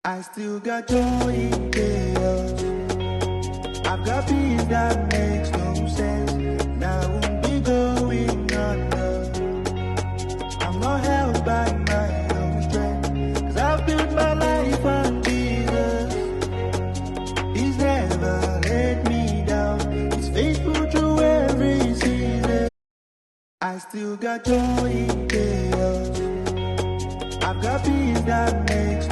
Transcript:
I still got joy in chaos. I've got peace that makes no sense. Now I won't be going under. I'm not held by my own strength, 'cause I've built my life on Jesus. He's never let me down. He's faithful through every season. I still got joy in chaos. I've got peace that makes